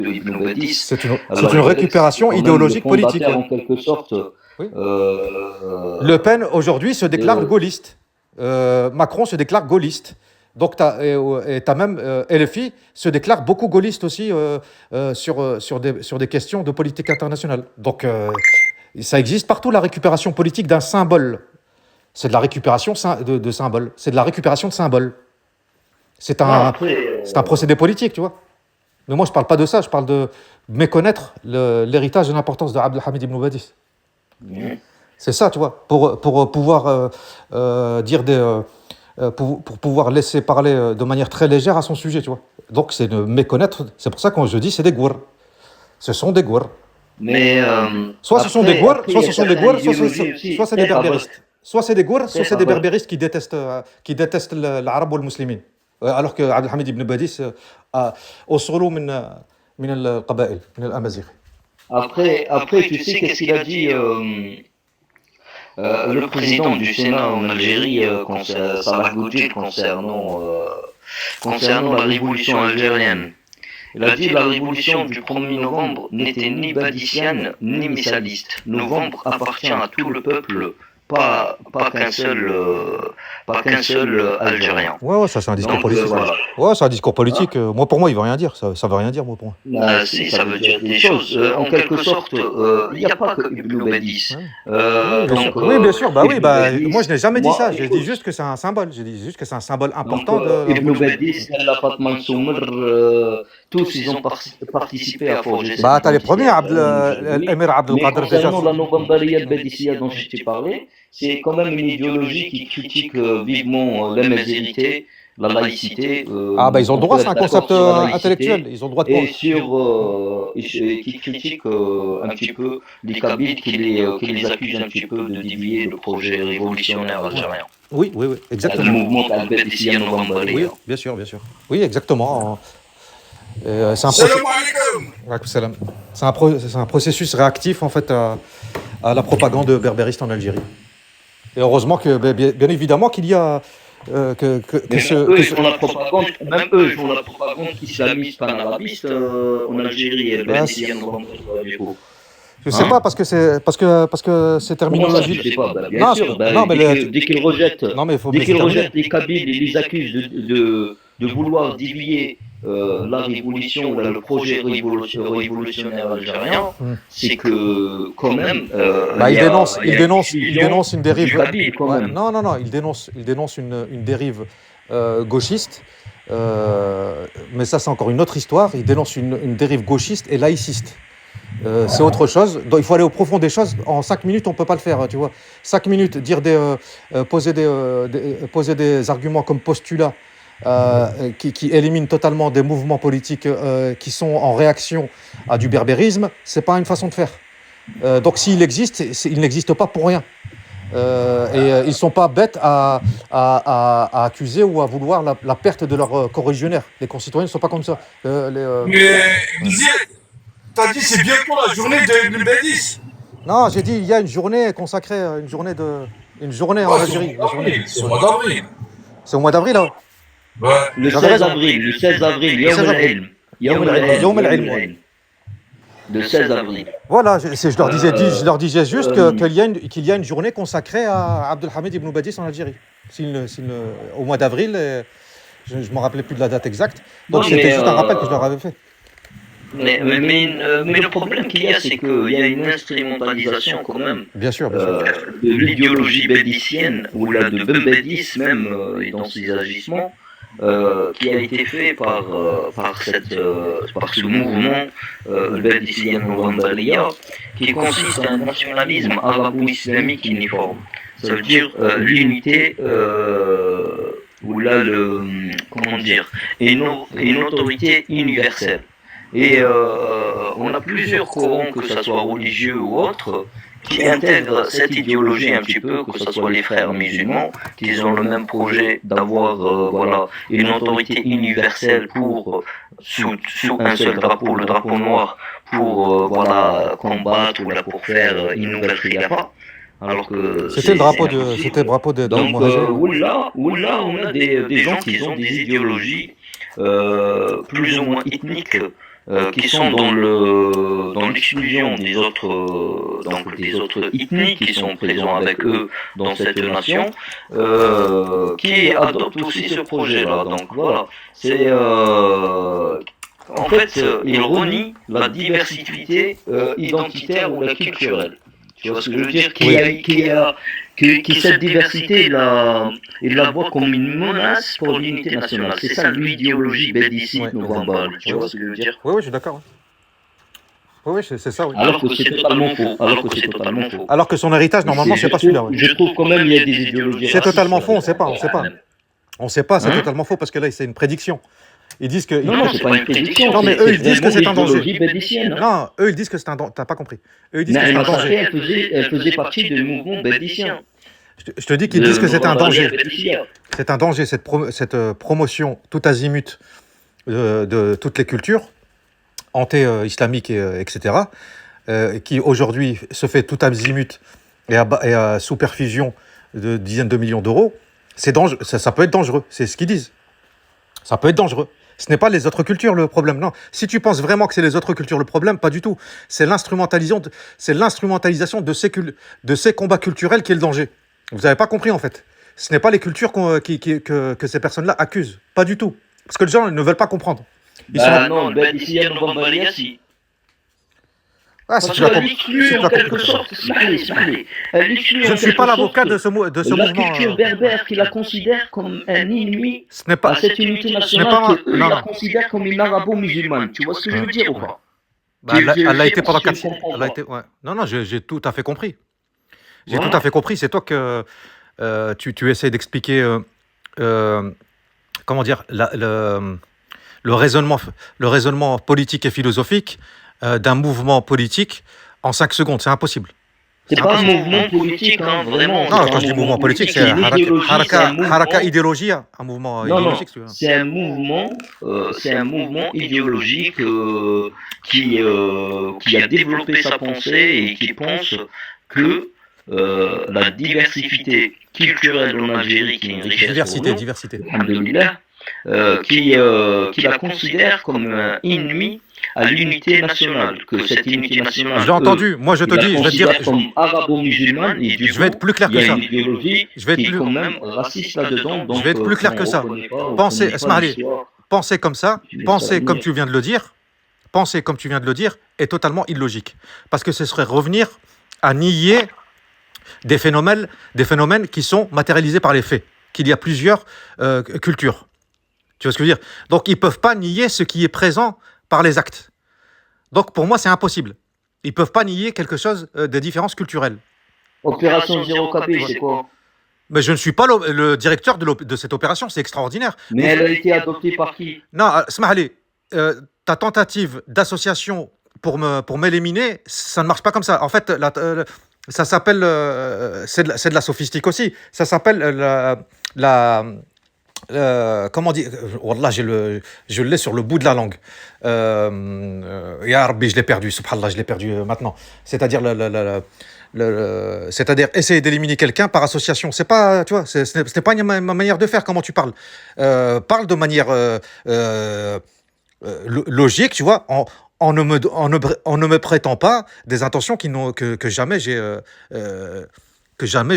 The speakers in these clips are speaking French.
Ibn Badis. C'est une récupération idéologique politique. En quelque sorte. Oui. Le Pen aujourd'hui se déclare gaulliste. Macron se déclare gaulliste. Donc t'as même LFI se déclare beaucoup gaulliste aussi sur des questions de politique internationale. Donc ça existe partout, la récupération politique d'un symbole. C'est de la récupération de symboles. C'est de la récupération de symboles. C'est un procédé politique, tu vois. Mais moi, je parle pas de ça. Je parle de méconnaître l'héritage et l'importance de Abdelhamid Ibn Badis. C'est ça, tu vois. Pour pouvoir dire pour pouvoir laisser parler de manière très légère à son sujet, tu vois. Donc, c'est de méconnaître. C'est pour ça que quand je dis, c'est des gourds. Ce sont des gourds. Mais soit ce sont des gourds, soit ce sont des gourds, soit c'est des berbéristes. Soit c'est des gourds, soit c'est des berbéristes qui détestent l'arabe ou le musulman. Alors que Abdelhamid Ibn Badis أصوله من القبائل من الأمازيغ. Après, tu sais qu'est-ce qu'il a dit le président du Sénat en Algérie, Salah Goudjil, concernant la révolution algérienne. Il a dit la révolution du 1er novembre n'était ni badicienne ni missaliste. Novembre appartient à tout le peuple, pas qu'un seul Algérien. Ouais, ça c'est un discours politique. Voilà. Ouais, c'est un discours politique. Moi, pour moi, il veut rien dire. Ça veut rien dire, moi, pour moi. Si, ça veut dire des choses. En quelque sorte, il n'y a pas que Ibn Badis. Oui, bien sûr. Moi, je n'ai jamais dit ça. J'ai dit juste que c'est un symbole. J'ai dit juste que c'est un symbole important. Ibn Badis, Fatma Soumer, tous ils ont participé à forger. T'as les premiers, Emir Abdelkader déjà. Concernant la Novembaria Badissia dont je t'ai parlé, c'est quand même une idéologie qui critique vivement l'amazérité, la laïcité. Ils ont le droit, c'est un concept intellectuel. Ils ont le droit de qui critique un petit peu les Kabyles, qui les accusent un petit peu de dévier le projet révolutionnaire algérien. Oui, exactement. Le mouvement Al-Badissia Novembaria. Oui, bien sûr. Oui, exactement. C'est un processus réactif en fait à la propagande berbériste en Algérie. Et heureusement que, bien évidemment, qu'il y a eux, ils font la propagande, même eux, ils font la propagande islamiste panarabiste en Algérie. Je sais pas parce que c'est terminologie. Je sais pas. Bien sûr. Dès qu'ils rejettent, les Kabyles et les accusent de vouloir dévier la révolution ou le projet révolutionnaire algérien, c'est que quand même il dénonce une dérive. Non, il dénonce une dérive gauchiste. Mais ça, c'est encore une autre histoire. Il dénonce une dérive gauchiste et laïciste. C'est autre chose. Donc, il faut aller au profond des choses. En 5 minutes, on peut pas le faire, tu vois. 5 minutes, poser des arguments comme postulat qui éliminent totalement des mouvements politiques qui sont en réaction à du berbérisme, c'est pas une façon de faire. Donc s'il existe, il n'existe pas pour rien. Et ils sont pas bêtes à accuser ou à vouloir la perte de leurs corréligionnaires. Les concitoyens ne sont pas comme ça. Mais t'as dit c'est bientôt la journée de Ibn Badis. Non, j'ai dit il y a une journée consacrée, une journée en Algérie. C'est au mois d'avril. C'est au mois d'avril, là. Ouais. Le 16 avril, Yawm al-Ilm. Le 16 avril. Voilà, je leur disais juste qu'il y a une journée consacrée à Abdelhamid Ibn Badis en Algérie. Au mois d'avril, je ne m'en rappelais plus de la date exacte. Donc c'était juste un rappel que je leur avais fait. Mais le problème qu'il y a, c'est qu'il y a une instrumentalisation quand même. Bien sûr. De l'idéologie badicienne, ou là de Ben Badis même, et dans ses agissements, qui a été fait par ce mouvement Badicien Novembaria, qui consiste à un nationalisme arabo-islamique uniforme. Ça veut dire l'unité, ou là une autorité universelle. Et on a plusieurs courants, que ce soit religieux ou autres, qui intègrent cette idéologie un petit peu, que ce soit les frères musulmans, qui ont le même projet d'avoir une autorité universelle sous un seul drapeau, le drapeau noir, pour combattre ou là pour faire une nouvelle khilafa. Alors que c'était le drapeau de donc là on a des gens qui ont des idéologies plus ou moins ethniques qui sont dans l'exclusion des autres des autres ethnies qui sont présents avec eux dans cette nation, qui adoptent aussi ce projet-là. Donc voilà, c'est en fait il renie la diversité identitaire ou la culturelle. Tu vois ce que je veux dire? Qui cette diversité, il la voit comme une menace pour l'unité nationale. C'est ça l'idéologie belliciste novambale. Tu vois ce que je veux dire? Oui, je suis d'accord. Oui, c'est ça, oui. Alors que c'est totalement faux. Alors que son héritage, normalement, c'est pas celui-là. Ouais. Je trouve quand même il y a des idéologies. C'est totalement faux, on sait pas. On sait pas, c'est totalement faux, parce que là, c'est une prédiction. Ils disent que... Non, c'est pas une prédiction. Non, mais eux, ils disent que c'est un danger. Bellicien, non, eux, ils disent que c'est un danger. T'as pas compris. Eux, ils disent que c'est un danger. Elle faisait partie du mouvement bellicien. Je te dis qu'ils disent que c'est un danger. C'est un danger, cette promotion tout azimut de toutes les cultures, anté-islamiques, etc., qui aujourd'hui se fait tout azimut et à sous perfusion de dizaines de millions d'euros. C'est dangereux. Ça peut être dangereux, c'est ce qu'ils disent. Ça peut être dangereux. Ce n'est pas les autres cultures le problème, non. Si tu penses vraiment que c'est les autres cultures le problème, pas du tout. C'est l'instrumentalisation de ces combats culturels qui est le danger. Vous n'avez pas compris, en fait. Ce n'est pas les cultures que ces personnes-là accusent. Pas du tout. Parce que les gens ne veulent pas comprendre. Non, ici, il y a si. Ah, si tu l'as compris. En quelque sorte. Je ne suis pas l'avocat de ce mouvement. La culture berbère qui la considère comme un ennemi ce n'est pas, à cette unité nationale, qui la considère comme une arabo-musulmane. Tu vois ce que je veux dire ou pas? Elle a été pendant 4 ans. Ouais. Non, j'ai tout à fait compris. J'ai tout à fait compris. C'est toi que tu essaies d'expliquer, comment dire, le raisonnement politique et philosophique d'un mouvement politique en 5 secondes. C'est impossible. C'est pas un mouvement politique, hein, vraiment. Non, quand je dis mouvement politique, c'est haraka idéologie, un mouvement idéologique. C'est un mouvement idéologique qui a développé sa pensée et qui pense que la diversité culturelle en Algérie, qui est une richesse diversité. Qui la considère comme un ennemi à l'unité nationale, que cette unité nationale... J'ai entendu, moi je te dis, je vais te dire... comme arabo-musulmane, et du je vais être plus clair que ça. Il y a une idéologie qui est quand même raciste là-dedans. Je vais être plus clair que ça. Penser comme ça, penser comme tu viens de le dire, est totalement illogique. Parce que ce serait revenir à nier des phénomènes qui sont matérialisés par les faits, qu'il y a plusieurs cultures. Tu vois ce que je veux dire? Donc ils ne peuvent pas nier ce qui est présent par les actes. Donc pour moi, c'est impossible. Ils ne peuvent pas nier quelque chose des différences culturelles. Opération Zéro KB, c'est quoi? Mais je ne suis pas le directeur de cette opération, c'est extraordinaire. Mais elle a été adoptée par qui? Non, Smahali, ta tentative d'association pour m'éliminer, ça ne marche pas comme ça. En fait, ça s'appelle... c'est de la sophistique aussi. Ça s'appelle comment dire, Wallah, je l'ai sur le bout de la langue. Ya Rabbi, je l'ai perdu, subhanallah, je l'ai perdu maintenant. C'est-à-dire c'est-à-dire essayer d'éliminer quelqu'un par association. C'est pas, tu vois, ce n'est pas ma manière de faire. Comment tu parles? Parle de manière logique, tu vois, en ne me prêtant pas des intentions que jamais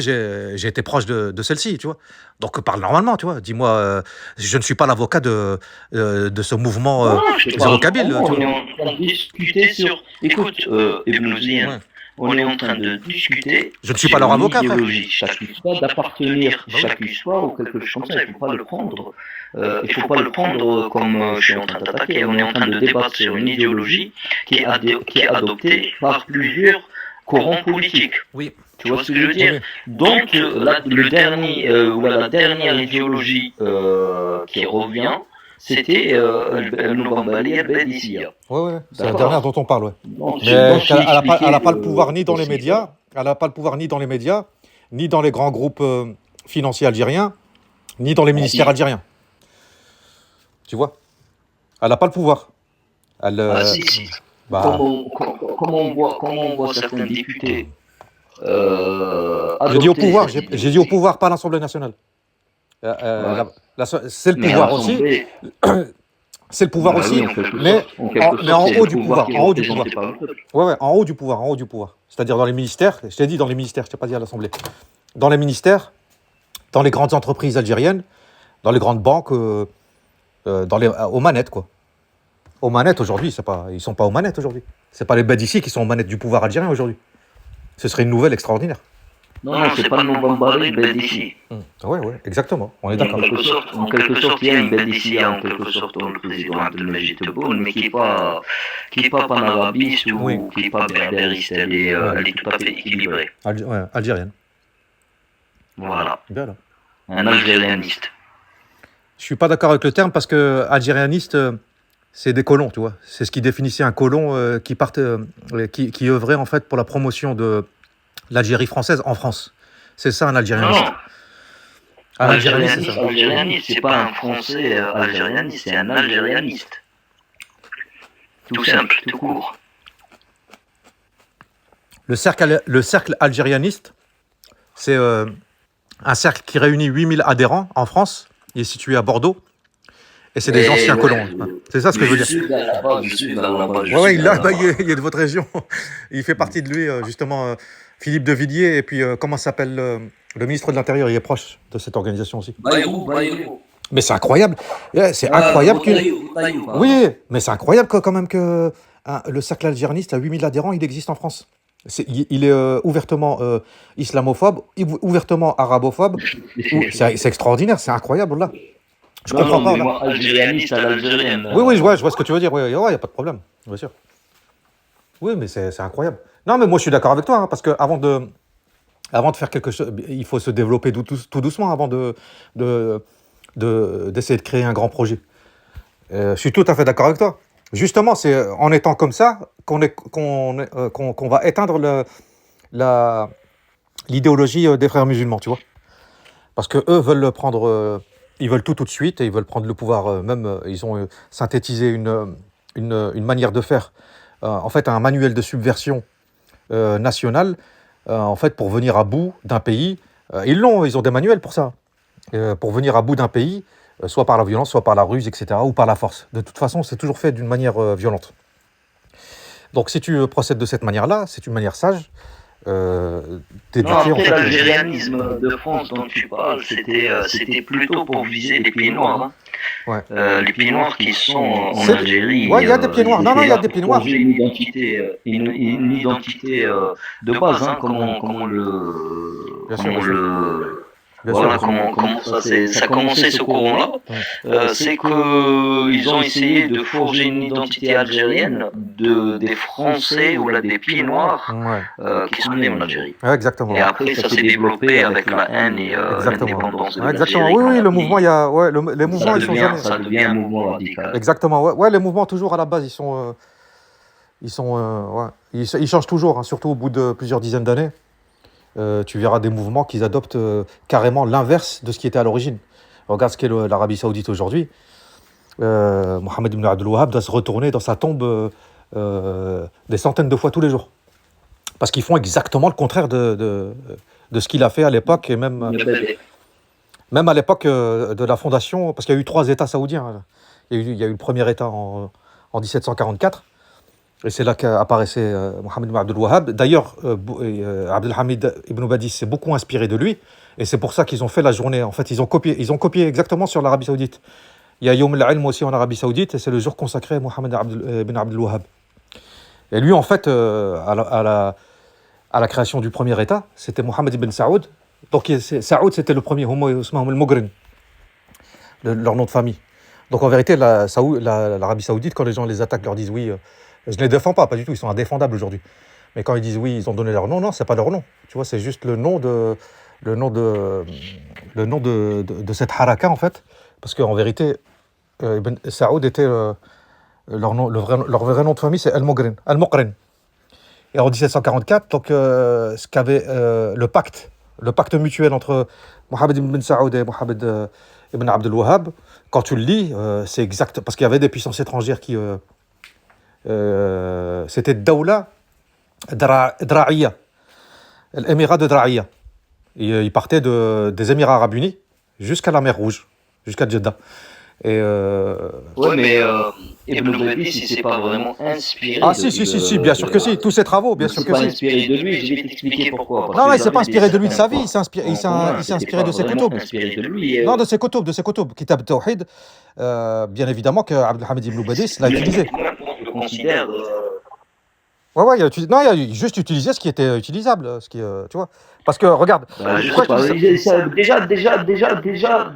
j'ai été proche de celle-ci, tu vois. Donc parle normalement, tu vois. Dis-moi, je ne suis pas l'avocat de ce mouvement Zéro Kabyle. On est en train de discuter sur... Écoute, Ibn Ziyad, on est en train de discuter... Je ne suis pas leur avocat, frère. Chaque histoire d'appartenir, chaque histoire ou quelque chose comme ça, il ne faut pas le prendre. Il faut pas le prendre comme je suis en train d'attaquer. On est en train de débattre sur une idéologie qui est adoptée par plusieurs courants politiques. Oui. Tu vois ce que je veux dire? Donc, la dernière idéologie qui revient, c'était Nourbambali Bellicia. Oui, c'est la dernière dont on parle, ouais. Mais elle n'a pas le pouvoir ni dans les médias, ni dans les grands groupes financiers algériens, ni dans les ministères algériens. Tu vois? Elle n'a pas le pouvoir. Si. Comment on voit certains députés j'ai dit au pouvoir, j'ai dit au pouvoir, pas à l'Assemblée nationale. C'est le pouvoir aussi. C'est le pouvoir Bah aussi, oui, en quelque mais sorte, en quelque mais en sorte, c'est haut le du pouvoir pouvoir, qui est en haut du pouvoir. représenté par le peuple. Ouais, en haut du pouvoir, en haut du pouvoir. C'est-à-dire dans les ministères, je t'ai dit dans les ministères, je t'ai pas dit à l'Assemblée. Dans les ministères, dans les grandes entreprises algériennes, dans les grandes banques, aux manettes, quoi. Aux manettes aujourd'hui, ils sont pas aux manettes aujourd'hui. C'est pas les bêtes ici qui sont aux manettes du pouvoir algérien aujourd'hui. Ce serait une nouvelle extraordinaire. Non, c'est pas le Novambari, le Bédissi. Ouais, exactement. On est En d'accord. quelque sorte, il y a une Bédissi, en quelque sorte, dans le président Abdelmajid Tebboune, mais qui est pas panarabiste ou Oui. qui est pas berbériste. Elle est tout à fait équilibrée. Algérienne. Voilà, Bien là. un algérianiste. Je suis pas d'accord avec le terme parce que algérianiste, c'est des colons, tu vois. C'est ce qui définissait un colon qui œuvrait en fait pour la promotion de l'Algérie française en France. C'est ça un algérianiste. Non, Un algérianiste, c'est ça. algérianiste, c'est pas un français algérianiste, c'est un algérianiste. Tout simple, tout court. Le cercle algérianiste, c'est un cercle qui réunit 8000 adhérents en France. Il est situé à Bordeaux. Et c'est des anciens colons. C'est ça ce que je veux dire. Je suis là-bas, je suis là-bas. Ouais, il est de votre région. Il fait partie de lui, justement, Philippe de Villiers. Et puis, comment s'appelle le ministre de l'Intérieur? Il est proche de cette organisation aussi. Bayrou. Mais c'est incroyable. C'est incroyable que... Oui, mais c'est incroyable quand même que le cercle algéraniste à 8000 adhérents, il existe en France. Il est ouvertement islamophobe, ouvertement arabophobe. C'est extraordinaire, c'est incroyable là. Je comprends pas. Là. Algérianiste à l'algérienne. Oui, je vois ce que tu veux dire. Oui, il n'y a pas de problème, bien sûr. Oui, mais c'est incroyable. Non, mais moi je suis d'accord avec toi, hein, parce que avant de faire quelque chose, il faut se développer tout doucement avant d'essayer de créer un grand projet. Je suis tout à fait d'accord avec toi. Justement, c'est en étant comme ça qu'on va éteindre l'idéologie des frères musulmans, tu vois. Parce que eux veulent prendre, ils veulent tout de suite et ils veulent prendre le pouvoir. Ils ont synthétisé une manière de faire, en fait, un manuel de subversion nationale, en fait, pour venir à bout d'un pays. Ils ont des manuels pour ça, pour venir à bout d'un pays. Soit par la violence, soit par la ruse, etc., ou par la force. De toute façon, c'est toujours fait d'une manière violente. Donc, si tu procèdes de cette manière-là, c'est une manière sage d'éduquer... Non, l'algérianisme de France dont tu parles, c'était plutôt pour viser les pieds noirs. Hein. Ouais. Les pieds noirs qui sont en Algérie. Ouais, il y a des pieds noirs. Non, il y a des pieds noirs. Une identité de base, hein, comment le... Bien sûr. Voilà comment ça a commencé ce courant-là. C'est qu'ils ont essayé de forger une identité algérienne des Français ou là des pieds noirs qui sont nés en Algérie. Ouais, exactement. Et après, ça s'est développé avec la haine et l'indépendance de exactement. l'Algérie. Oui, le mouvement, les mouvements, ils sont jamais... Ça devient un mouvement radical. Exactement. Ouais, les mouvements, toujours à la base, ils changent toujours, hein, surtout au bout de plusieurs dizaines d'années. Tu verras des mouvements qui adoptent carrément l'inverse de ce qui était à l'origine. Regarde ce qu'est l'Arabie Saoudite aujourd'hui. Mohamed ibn Abdel Wahhab doit se retourner dans sa tombe des centaines de fois tous les jours. Parce qu'ils font exactement le contraire de ce qu'il a fait à l'époque, et même à l'époque de la fondation, parce qu'il y a eu 3 États saoudiens. Il y a eu le premier État en 1744. Et c'est là qu'apparaissait Mohamed ibn Abdel Wahhab. D'ailleurs, Abdelhamid ibn Badis s'est beaucoup inspiré de lui. Et c'est pour ça qu'ils ont fait la journée. En fait, ils ont copié exactement sur l'Arabie Saoudite. Il y a Yom al-Ilm aussi en Arabie Saoudite. Et c'est le jour consacré à Mohamed ibn Abdel Wahhab. Et lui, en fait, à la création du premier État, c'était Mohamed ibn Saoud. Donc, Saoud, c'était le premier. Al-Mogrin, leur nom de famille. Donc, en vérité, l'Arabie Saoudite, quand les gens les attaquent, leur disent oui... Je ne les défends pas du tout, ils sont indéfendables aujourd'hui. Mais quand ils disent oui, ils ont donné leur nom, non, c'est pas leur nom. Tu vois, c'est juste le nom de cette haraka, en fait. Parce qu'en vérité, Ibn Saoud était leur vrai nom de famille, c'est Al-Mogrin. Et en 1744, donc, ce qu'avait le pacte mutuel entre Mohamed ibn Saoud et Mohamed ibn Abdel Wahhab, quand tu le lis, c'est exact, parce qu'il y avait des puissances étrangères qui... c'était Dawla Dra'iya, l'émirat de Dra'iya. Il partait des Émirats Arabes Unis jusqu'à la mer Rouge, jusqu'à Jeddah. Et Ouais, mais Ibn Badis, il s'est pas vraiment inspiré. Ah si, bien sûr que si. Tous ses travaux, bien sûr que pas si. inspiré de lui, je vais t'expliquer pourquoi. Non, il s'est pas inspiré de lui de sa vie, il s'est inspiré de ses koutoub. Inspiré de lui. Non, de ses koutoub. Kitab Tawhid, bien évidemment que Abdelhamid Ibn Badis l'a utilisé. Je considère. Ouais, non, il a juste utilisé ce qui était utilisable, tu vois. Parce que regarde, Bah, je sais pas,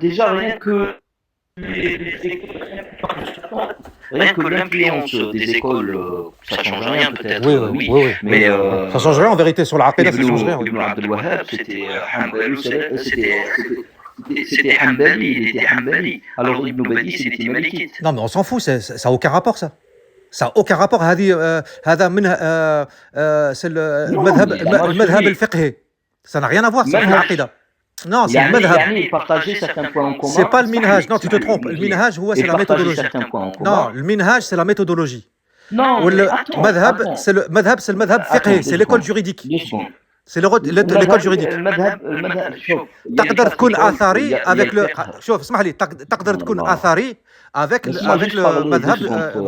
déjà rien que l'influence des écoles, ça change rien peut-être. Oui. Mais Ça change rien en vérité sur la Aqidah, ça change rien. Ibn Abdel Wahhab, c'était Hanbali, il était Hanbali. Alors Ibn Badis, il était malikite. Non, mais on s'en fout, ça n'a aucun rapport, ça. Ça n'a aucun rapport. C'est le madhab al-fiqhi. Ça n'a rien à voir, c'est l'aqida. Non, c'est le madhab. Il partageait certains points en commun. C'est pas le minhaj. Non, tu te trompes. Le minhaj, c'est la méthodologie. Non, le minhaj, c'est la méthodologie. Non, le madhab, c'est le madhab fiqhi, c'est l'école juridique. C'est l'école juridique. تقدر تكون اثري avec le شوف اسمح لي تقدر تكون اثري avec le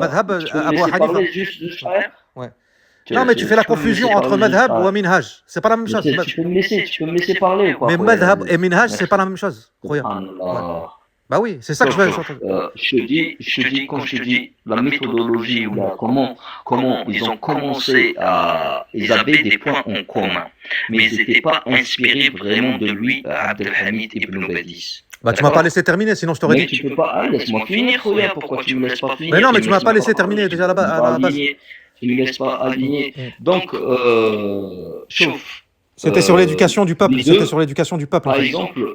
madhab Abu Hanifa. Ouais. Non, mais tu fais la confusion entre madhab ou minhaj. C'est pas la même chose. Tu peux me laisser parler. Mais madhab et minhaj, c'est pas la même chose. Croyez. Bah oui, c'est ça que je veux. Je dis, quand je dis la méthodologie ou comment ils ont commencé ils avaient des points en commun, mais ils n'étaient pas inspirés vraiment de lui, Abdelhamid Ibn Badis. Bah tu m'as pas laissé terminer, sinon je t'aurais dit. Tu peux pas. Laisse-moi finir, regarde, pourquoi tu me laisses pas finir? Mais non, mais tu m'as pas laissé terminer déjà à la base. Tu me laisses pas aligner. Donc, chauffe. C'était sur l'éducation du peuple.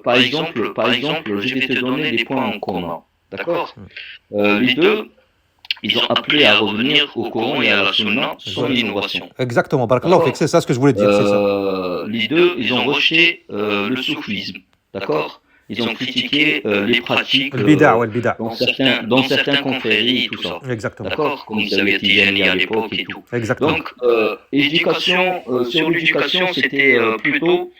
Par exemple, je vais te donner des points en commun. D'accord? Les deux, ils ont appelé à revenir au Coran et à la Sunna sans l'innovation. Exactement. C'est ça ce que je voulais dire. Les deux, ils ont rejeté le soufisme. D'accord? Ils ont critiqué les pratiques dans certains confréries et tout ça. Exactement. D'accord? Comme Zawiya Tijani à l'époque et tout. Exactement. Donc, sur l'éducation, c'était plutôt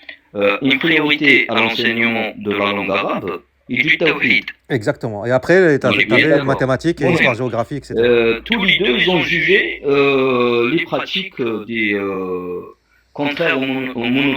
une priorité à l'enseignement de la langue arabe et du tawhid. Exactement. Et après, tu avais mathématiques et histoire géographique, etc. Tous les deux, ils ont jugé les pratiques des contraires au monothéisme.